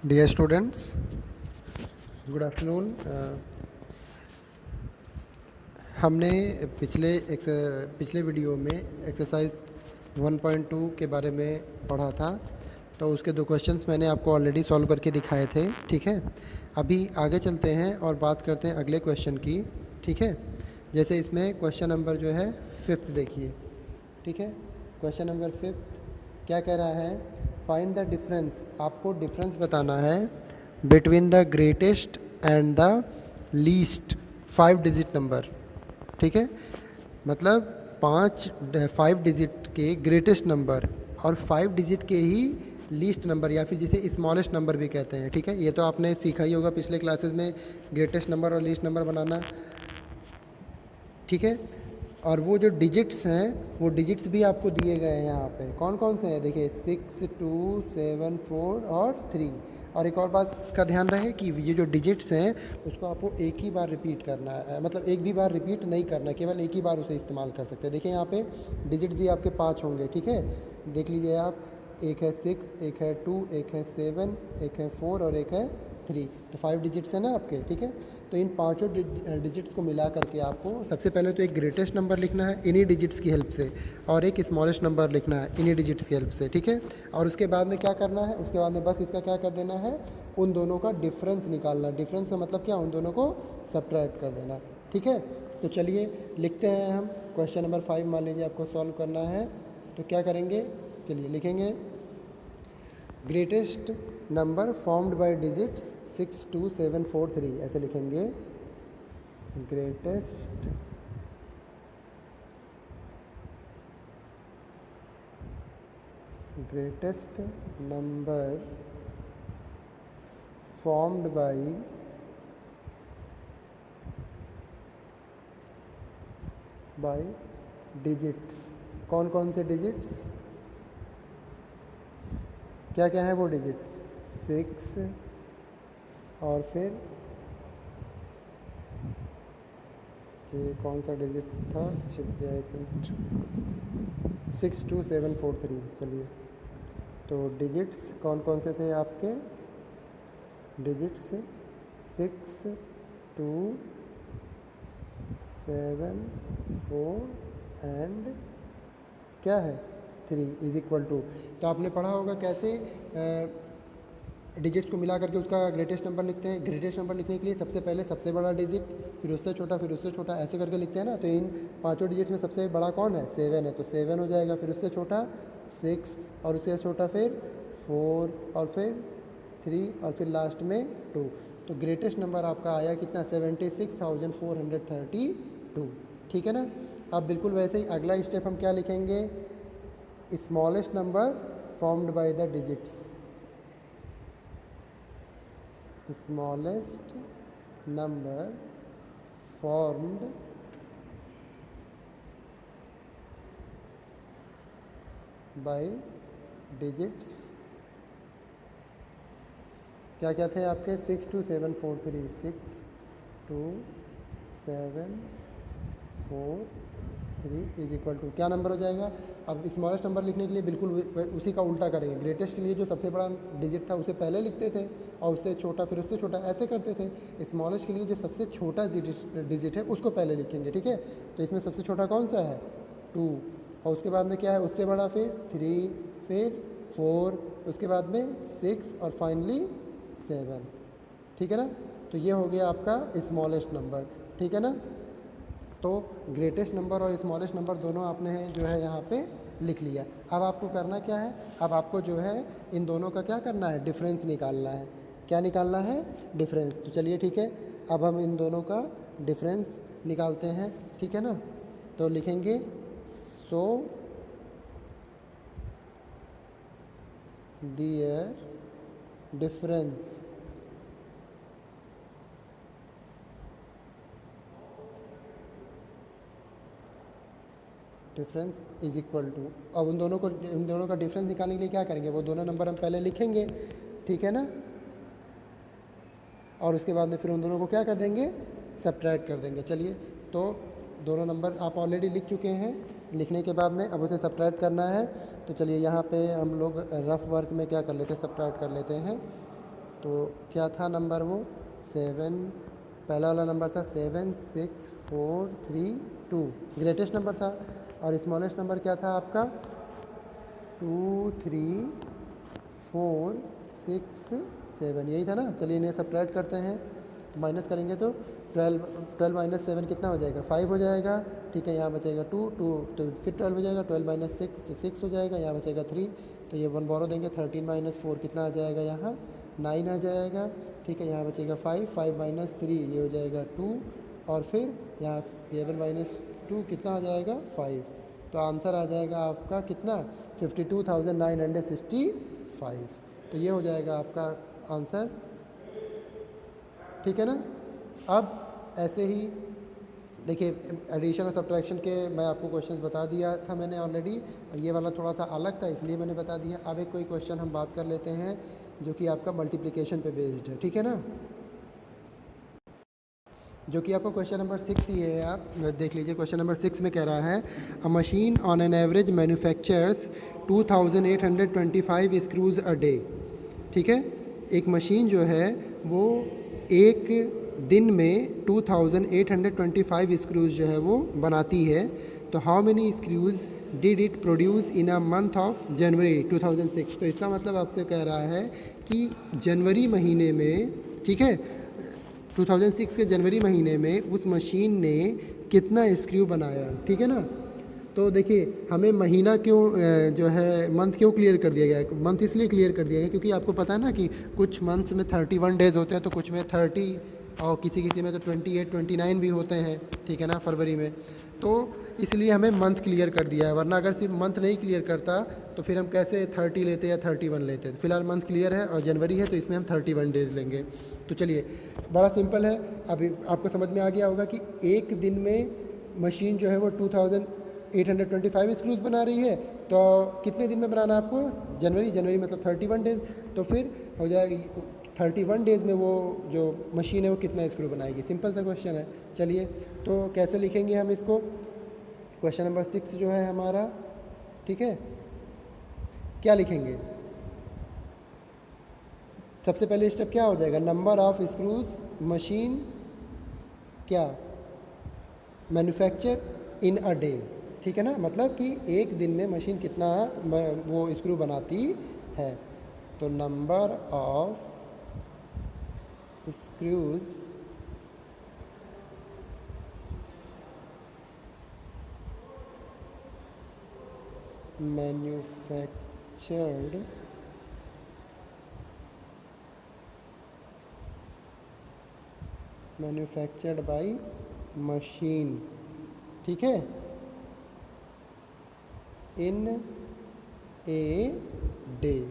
Dear students, good afternoon. हमने पिछले video में एक्सरसाइज 1.2 के बारे में पढ़ा था। तो उसके दो क्वेश्चंस मैंने आपको ऑलरेडी सॉल्व करके दिखाए थे। ठीक है, अभी आगे चलते हैं और बात करते हैं अगले क्वेश्चन की। ठीक है, जैसे इसमें क्वेश्चन नंबर जो है 5th देखिए। ठीक है, क्वेश्चन नंबर 5th क्या कह रहा है? Find the difference. आपको डिफरेंस बताना है between the greatest and the least 5 digit number. ठीक है, मतलब 5 डिजिट के ग्रेटेस्ट नंबर और 5 डिजिट के ही लीस्ट नंबर या फिर जिसे स्मॉलेस्ट नंबर भी कहते हैं। ठीक है, ये तो आपने सीखा ही होगा पिछले क्लासेस में, ग्रेटेस्ट नंबर और लीस्ट नंबर बनाना। ठीक है, और वो जो डिजिट्स हैं वो डिजिट्स भी आपको दिए गए हैं यहाँ पे। कौन कौन से हैं देखिए, 6, 2, 7, 4 और 3। और एक और बात का ध्यान रहे कि ये जो डिजिट्स हैं उसको आपको एक ही बार रिपीट करना है, मतलब एक भी बार रिपीट नहीं करना, केवल एक ही बार उसे इस्तेमाल कर सकते हैं। देखिए यहाँ पे डिजिट्स भी आपके 5 होंगे। ठीक है, देख लीजिए आप, एक है 6, एक है 2, एक है 7, एक है 4 और एक है 3। तो 5 डिजिट्स हैं ना आपके। ठीक है, तो इन पांचों डिजिट्स को मिला करके आपको सबसे पहले तो एक ग्रेटेस्ट नंबर लिखना है इन्हीं डिजिट्स की हेल्प से, और एक स्मॉलेस्ट नंबर लिखना है इन्हीं डिजिट्स की हेल्प से। ठीक है, और उसके बाद में क्या करना है, उसके बाद में बस इसका क्या कर देना है, उन दोनों का डिफरेंस निकालना। डिफरेंस का मतलब क्या, उन दोनों को सब्ट्रैक्ट कर देना। ठीक है, तो चलिए लिखते हैं हम। क्वेश्चन नंबर 5 मान लीजिए आपको सॉल्व करना है, तो क्या करेंगे, चलिए लिखेंगे। Greatest number formed by digits 6, 2, 7, 4, 3, ऐसे लिखेंगे। Greatest number formed by digits. कौन कौन से डिजिट्स, क्या क्या है वो डिजिट्स, 6 और फिर ये कौन सा डिजिट था, छिप गया, एक मिनट, 6, 2, 7, 4, 3। चलिए, तो डिजिट्स कौन कौन से थे आपके, डिजिट्स 6, 2, 7, 4 एंड क्या है 3 इज इक्वल टू। तो आपने पढ़ा होगा कैसे डिजिट्स को मिला करके उसका ग्रेटेस्ट नंबर लिखते हैं। ग्रेटेस्ट नंबर लिखने के लिए सबसे पहले सबसे बड़ा डिजिट, फिर उससे छोटा, फिर उससे छोटा, ऐसे करके लिखते हैं ना। तो इन पांचों डिजिट्स में सबसे बड़ा कौन है, 7 है, तो 7 हो जाएगा। फिर उससे छोटा 6 और उससे छोटा फिर 4 और फिर 3 और फिर लास्ट में 2। तो ग्रेटेस्ट नंबर आपका आया कितना, 76,432। ठीक है ना। अब बिल्कुल वैसे ही अगला स्टेप हम क्या लिखेंगे, smallest number formed by the digits. Smallest number formed by digits क्या क्या थे आपके, 6, 2, 7, 4, 3, 6, 2, 7, 4, 3 इज इक्वल टू क्या नंबर हो जाएगा। अब स्मॉलेस्ट नंबर लिखने के लिए बिल्कुल उसी का उल्टा करेंगे। ग्रेटेस्ट के लिए जो सबसे बड़ा डिजिट था उसे पहले लिखते थे और उससे छोटा फिर उससे छोटा, ऐसे करते थे। स्मॉलेस्ट के लिए जो सबसे छोटा डिजिट है उसको पहले लिखेंगे। ठीक है, तो इसमें सबसे छोटा कौन सा है, 2, और उसके बाद में क्या है, उससे बड़ा फिर 3, फिर 4, उसके बाद में 6 और फाइनली 7। ठीक है ना, तो ये हो गया आपका स्मॉलेस्ट नंबर। ठीक है ना, तो ग्रेटेस्ट नंबर और स्मॉलेस्ट नंबर दोनों आपने जो है यहाँ पे लिख लिया। अब आपको करना क्या है, अब आपको जो है इन दोनों का क्या करना है, डिफरेंस निकालना है। क्या निकालना है, डिफरेंस। तो चलिए ठीक है, अब हम इन दोनों का डिफरेंस निकालते हैं। ठीक है ना, तो लिखेंगे सो दियर डिफरेंस इज इक्वल टू। अब इन दोनों का डिफरेंस निकालने के लिए क्या करेंगे, वो दोनों नंबर हम पहले लिखेंगे। ठीक है ना, और उसके बाद में फिर उन दोनों को क्या कर देंगे, सब्ट्रैक्ट कर देंगे। चलिए, तो दोनों नंबर आप ऑलरेडी लिख चुके हैं, लिखने के बाद में अब उसे सब्ट्रैक्ट करना है। तो चलिए यहाँ पे हम लोग रफ वर्क में क्या कर लेते हैं, सब्ट्रैक्ट कर लेते हैं। तो क्या था नंबर वो 7, पहला वाला नंबर था 76432, ग्रेटेस्ट नंबर था। और स्मॉलेस्ट नंबर क्या था आपका 23467, यही था ना। चलिए इन्हें सब्ट्रैक्ट करते हैं, तो माइनस करेंगे तो 12 माइनस 7 कितना हो जाएगा 5 हो जाएगा। ठीक है, यहाँ बचेगा 2 तो फिर 12 हो जाएगा, 12 माइनस 6 तो 6 हो जाएगा, यहाँ बचेगा 3 तो ये 1 बोरो देंगे। 13 माइनस 4 कितना आ जाएगा, यहाँ 9 आ जाएगा। ठीक है, यहाँ बचेगा 5 माइनस 3 ये हो जाएगा 2, और फिर यहाँ 7 माइनस 2 कितना आ जाएगा 5। तो आंसर आ जाएगा आपका कितना 52,965। तो ये हो जाएगा आपका आंसर। ठीक है ना। अब ऐसे ही देखिए एडिशन और सब्ट्रैक्शन के मैं आपको क्वेश्चंस बता दिया था मैंने ऑलरेडी, ये वाला थोड़ा सा अलग था इसलिए मैंने बता दिया। अब एक कोई क्वेश्चन हम बात कर लेते हैं जो कि आपका मल्टीप्लिकेशन पे बेस्ड है। ठीक है ना, जो कि आपका क्वेश्चन नंबर 6 ही है। आप देख लीजिए, क्वेश्चन नंबर 6 में कह रहा है a machine on an average manufactures 2825 screws a day. ठीक है, एक मशीन जो है वो एक दिन में 2825 स्क्रूज जो है वो बनाती है। तो how many screws did it produce in a month of January 2006। तो इसका मतलब आपसे कह रहा है कि जनवरी महीने में, ठीक है, 2006 के जनवरी महीने में उस मशीन ने कितना स्क्रू बनाया। ठीक है ना। तो देखिए हमें महीना क्यों जो है मंथ क्यों क्लियर कर दिया गया है, मंथ इसलिए क्लियर कर दिया गया क्योंकि आपको पता है ना कि कुछ मंथ्स में 31 डेज़ होते हैं, तो कुछ में 30 और किसी किसी में तो 28 29 भी होते हैं। ठीक है ना, फरवरी में। तो इसलिए हमें मंथ क्लियर कर दिया है, वरना अगर सिर्फ मंथ नहीं क्लियर करता तो फिर हम कैसे 30 लेते या 31 लेते। फिलहाल मंथ क्लियर है और जनवरी है तो इसमें हम 31 डेज़ लेंगे। तो चलिए बड़ा सिंपल है, अभी आपको समझ में आ गया होगा कि एक दिन में मशीन जो है वो 2825 स्क्रूज बना रही है। तो कितने दिन में बनाना है आपको, जनवरी मतलब 31 डेज़। तो फिर हो जाएगा 31 डेज़ में वो जो मशीन है वो कितना स्क्रू बनाएगी। सिंपल सा क्वेश्चन है। चलिए तो कैसे लिखेंगे हम इसको, क्वेश्चन नंबर 6 जो है हमारा, ठीक है, क्या लिखेंगे। सबसे पहले स्टेप क्या हो जाएगा, नंबर ऑफ स्क्रूज मशीन क्या मैन्युफैक्चर इन अ डे। ठीक है ना, मतलब कि एक दिन में मशीन कितना वो स्क्रू बनाती है। तो number of screws manufactured by machine, ठीक है, इन ए डे।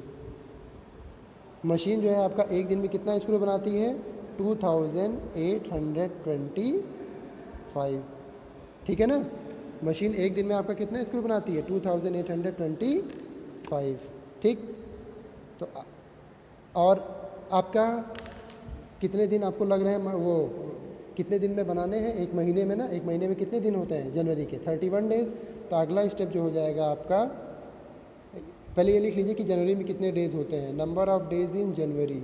मशीन जो है आपका एक दिन में कितना स्क्रू बनाती है 2825। ठीक है ना, मशीन एक दिन में आपका कितना स्क्रू बनाती है 2825। ठीक, तो और आपका कितने दिन आपको लग रहे हैं वो कितने दिन में बनाने हैं, एक महीने में ना, एक महीने में कितने दिन होते हैं जनवरी के 31 डेज़। तो अगला स्टेप जो हो जाएगा आपका, पहले ये लिख लीजिए कि जनवरी में कितने डेज़ होते हैं, नंबर ऑफ डेज़ इन जनवरी।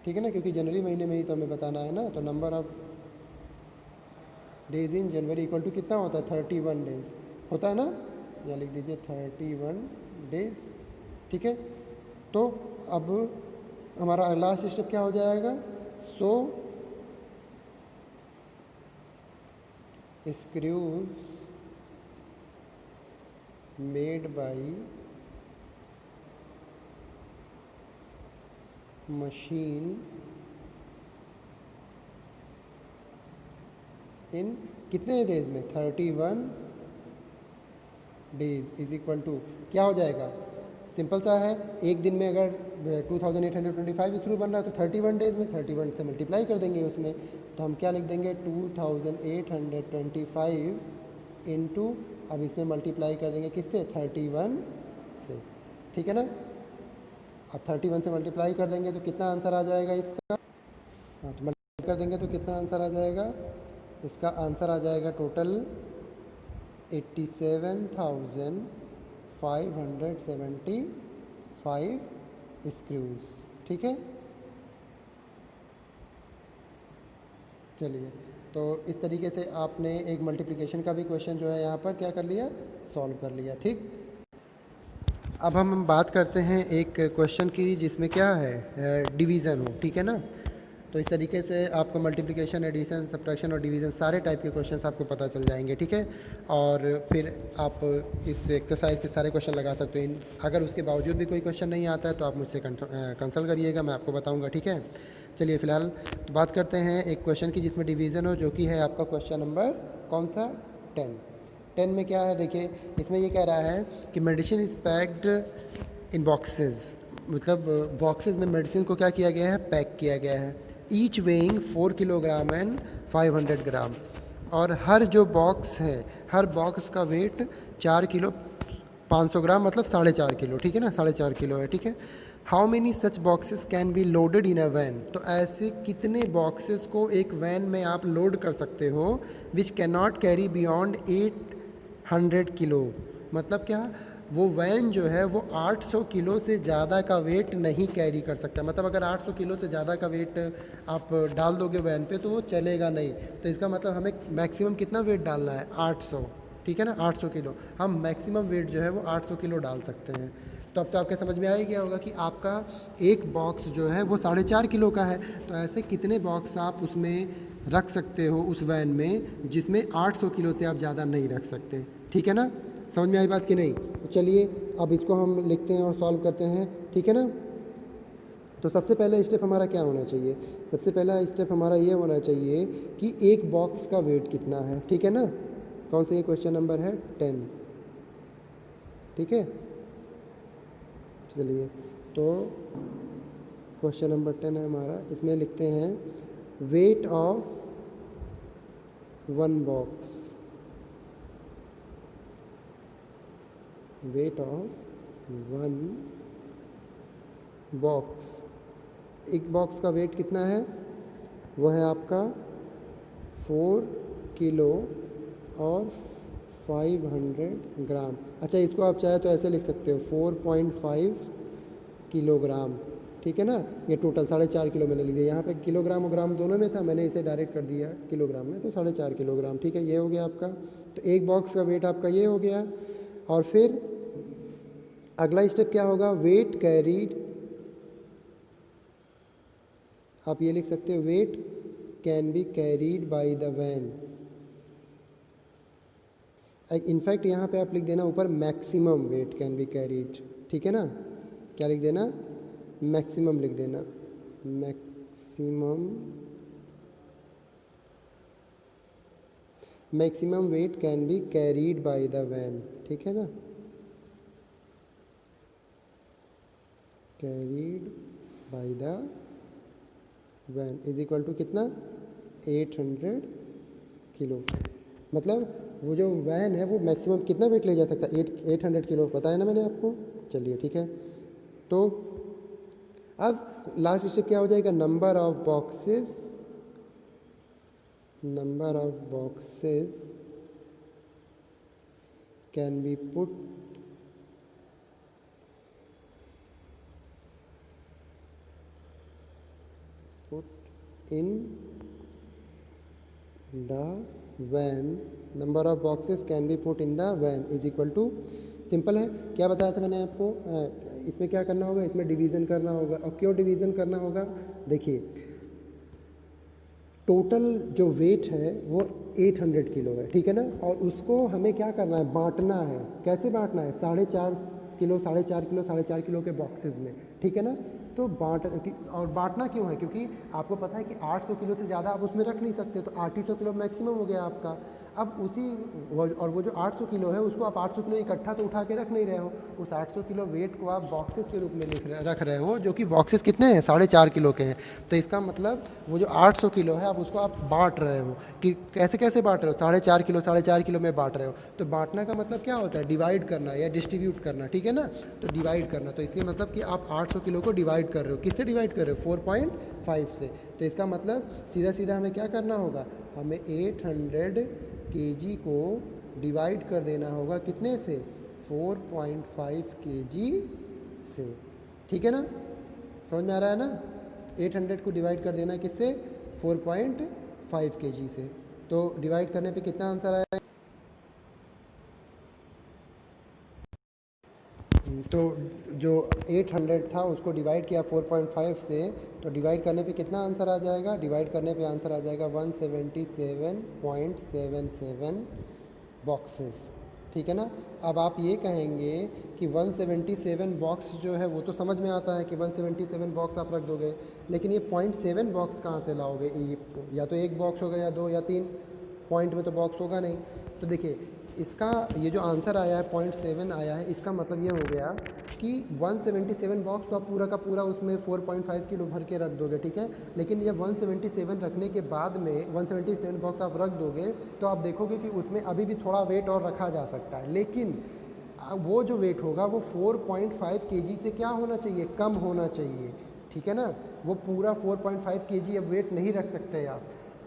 ठीक है ना, क्योंकि जनवरी महीने में ही तो हमें बताना है ना। तो number of days in January equal to कितना होता है 31 डेज़ होता है ना, या लिख दीजिए 31 डेज़। ठीक है, तो अब हमारा लास्ट स्टेप क्या हो जाएगा, सो स्क्रूज मेड बाय मशीन इन कितने डेज में 31 डेज इज इक्वल टू क्या हो जाएगा, सिंपल सा है, एक दिन में अगर 2825 स्क्रू बन रहा है तो 31 डेज़ में 31 से मल्टीप्लाई कर देंगे उसमें। तो हम क्या लिख देंगे 2825 इंटू, अब इसमें मल्टीप्लाई कर देंगे किससे 31 से। ठीक है ना, अब 31 से मल्टीप्लाई कर देंगे तो कितना आंसर आ जाएगा इसका, हाँ तो मल्टीप्लाई कर देंगे तो कितना आंसर आ जाएगा, इसका आंसर आ जाएगा टोटल 575 स्क्रूज। ठीक है, चलिए, तो इस तरीके से आपने एक मल्टीप्लिकेशन का भी क्वेश्चन जो है यहाँ पर क्या कर लिया, सॉल्व कर लिया। ठीक, अब हम बात करते हैं एक क्वेश्चन की जिसमें क्या है, डिवीज़न हो। ठीक है ना, तो इस तरीके से आपको मल्टीप्लिकेशन, एडिशन, सब्ट्रैक्शन और डिवीज़न सारे टाइप के क्वेश्चंस आपको पता चल जाएंगे। ठीक है, और फिर आप इस एक्सरसाइज के सारे क्वेश्चन लगा सकते हो। अगर उसके बावजूद भी कोई क्वेश्चन नहीं आता है तो आप मुझसे कंसल्ट करिएगा, मैं आपको बताऊंगा। ठीक है, चलिए फ़िलहाल तो बात करते हैं एक क्वेश्चन की जिसमें डिवीज़न हो, जो कि है आपका क्वेश्चन नंबर कौन सा, 10 में क्या है, देखिए इसमें ये कह रहा है कि medicine is packed in boxes, मतलब बॉक्सेस में मेडिसिन को क्या किया गया है, पैक किया गया है। ईच वेइंग 4 किलोग्राम एंड 500 ग्राम, और हर जो बॉक्स है, हर बॉक्स का वेट 4 किलो 500 ग्राम, मतलब 4.5 किलो। ठीक है ना, 4.5 किलो है। ठीक है, how many such boxes can be loaded in a van, तो ऐसे कितने बॉक्सेस को एक वैन में आप लोड कर सकते हो, which can not carry beyond 800 kilo, मतलब क्या, वो वैन जो है वो 800 किलो से ज़्यादा का वेट नहीं कैरी कर सकता। मतलब अगर 800 किलो से ज़्यादा का वेट आप डाल दोगे वैन पे तो वो चलेगा नहीं। तो इसका मतलब हमें मैक्सिमम कितना वेट डालना है, 800। ठीक है ना, 800 किलो, हम मैक्सिमम वेट जो है वो 800 किलो डाल सकते हैं। तो अब तो आपके समझ में आ ही गया होगा कि आपका एक बॉक्स जो है वो 4.5 किलो का है। तो ऐसे कितने बॉक्स आप उसमें रख सकते हो उस वैन में, जिसमें 800 किलो से आप ज़्यादा नहीं रख सकते। ठीक है ना, समझ में आई बात कि नहीं। तो चलिए अब इसको हम लिखते हैं और सॉल्व करते हैं। ठीक है ना, तो सबसे पहले स्टेप हमारा क्या होना चाहिए, सबसे पहला स्टेप हमारा ये होना चाहिए कि एक बॉक्स का वेट कितना है। ठीक है ना, कौन सा ये क्वेश्चन नंबर है, 10। ठीक है, चलिए तो क्वेश्चन नंबर 10 है हमारा, इसमें लिखते हैं weight of one box, weight of one box, एक बॉक्स का वेट कितना है, वो है आपका 4 किलो और 500 ग्राम। अच्छा, इसको आप चाहे तो ऐसे लिख सकते हो 4.5 किलोग्राम। ठीक है ना, ये टोटल 4.5 किलो मैंने लिख दिया, यहाँ पे किलोग्राम और ग्राम दोनों में था, मैंने इसे डायरेक्ट कर दिया किलोग्राम में, तो 4.5 किलोग्राम। ठीक है, ये हो गया आपका, तो एक बॉक्स का वेट आपका ये हो गया। और फिर अगला स्टेप क्या होगा, वेट कैरीड, आप ये लिख सकते हो weight can be carried by the van. In fact यहाँ पे आप लिख देना ऊपर maximum weight can be carried. ठीक है ना, क्या लिख देना, मैक्सिमम लिख देना, maximum weight can be carried by the van. ठीक है ना, carried by the van is equal to कितना, 800 किलो। मतलब वो जो वैन है वो मैक्सिमम कितना वेट ले जा सकता है, 800 किलो, पता है ना मैंने आपको। चलिए ठीक है, तो अब लास्ट स्टेप क्या हो जाएगा, number of boxes can be put in the van, number of boxes can be put in the van is equal to, simple है, क्या बताया था मैंने आपको, इसमें क्या करना होगा, इसमें डिवीज़न करना होगा। और क्यों डिवीज़न करना होगा, देखिए टोटल जो वेट है वो 800 किलो है। ठीक है ना, और उसको हमें क्या करना है, बांटना है। कैसे बांटना है, 4.5 किलो 4.5 किलो 4.5 किलो के बॉक्सेस में। ठीक है ना, तो और बांटना क्यों है, क्योंकि आपको पता है कि 800 किलो से ज़्यादा आप उसमें रख नहीं सकते, तो 800 किलो मैक्सिमम हो गया आपका। अब और वो जो 800 किलो है उसको आप 800 किलो इकट्ठा तो उठा के रख नहीं रहे हो, उस 800 किलो वेट को आप बॉक्सेस के रूप में रख रहे हो, जो कि बॉक्सेस कितने हैं, 4.5 किलो के हैं। तो इसका मतलब वो जो 800 किलो है, आप उसको आप बांट रहे हो। कि कैसे कैसे बांट रहे हो, 4.5 किलो में बांट रहे हो। तो बांटना का मतलब क्या होता है, डिवाइड करना या डिस्ट्रीब्यूट करना। ठीक है ना, तो डिवाइड करना, तो इसके मतलब कि आप 800 किलो को डिवाइड कर रहे हो, किससे डिवाइड कर रहे हो, 4.5 से। तो इसका मतलब सीधा सीधा हमें क्या करना होगा, हमें 800 kg को डिवाइड कर देना होगा कितने से, 4.5 kg से। ठीक है ना, समझ में आ रहा है ना। 800 को डिवाइड कर देना किससे, 4.5 kg से। तो डिवाइड करने पे कितना आंसर आया, तो जो 800 था उसको डिवाइड किया 4.5 से, तो डिवाइड करने पे कितना आंसर आ जाएगा, डिवाइड करने पे आंसर आ जाएगा 177.77 बॉक्सेस। ठीक है ना। अब आप ये कहेंगे कि 177 बॉक्स जो है वो तो समझ में आता है कि 177 बॉक्स आप रख दोगे, लेकिन ये 0.7 बॉक्स कहाँ से लाओगे, ये या तो एक बॉक्स होगा या दो या तीन, पॉइंट में तो बॉक्स होगा नहीं। तो देखिए इसका ये जो आंसर आया है 0.7 आया है, इसका मतलब ये हो गया कि 177 बॉक्स तो आप पूरा का पूरा उसमें 4.5 किलो भर के रख दोगे। ठीक है, लेकिन ये 177 रखने के बाद में 177 बॉक्स आप रख दोगे तो आप देखोगे कि उसमें अभी भी थोड़ा वेट और रखा जा सकता है, लेकिन वो जो वेट होगा वो 4.5 केजी से क्या होना चाहिए, कम होना चाहिए। ठीक है ना, वो पूरा 4.5 केजी अब वेट नहीं रख सकते आप।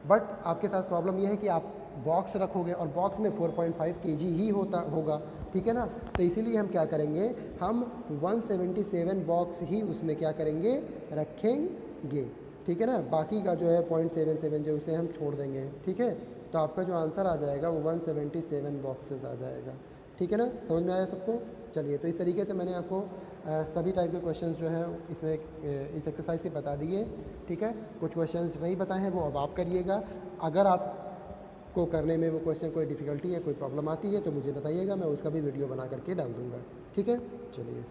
बट आपके साथ प्रॉब्लम यह है कि आप बॉक्स रखोगे और बॉक्स में 4.5 केजी ही होगा। ठीक है ना, तो इसीलिए हम क्या करेंगे, हम 177 बॉक्स ही उसमें क्या करेंगे, रखेंगे। ठीक है ना, बाकी का जो है 0.77 जो उसे हम छोड़ देंगे। ठीक है, तो आपका जो आंसर आ जाएगा वो 177 बॉक्सेस आ जाएगा। ठीक है ना, समझ में आया सबको। चलिए, तो इस तरीके से मैंने आपको सभी टाइप के क्वेश्चंस जो हैं इसमें इस एक्सरसाइज के बता दिए। ठीक है, कुछ क्वेश्चंस नहीं बताए हैं वो अब आप करिएगा। अगर आपको करने में वो क्वेश्चन कोई डिफ़िकल्टी है, कोई प्रॉब्लम आती है तो मुझे बताइएगा, मैं उसका भी वीडियो बना करके डाल दूँगा। ठीक है, चलिए।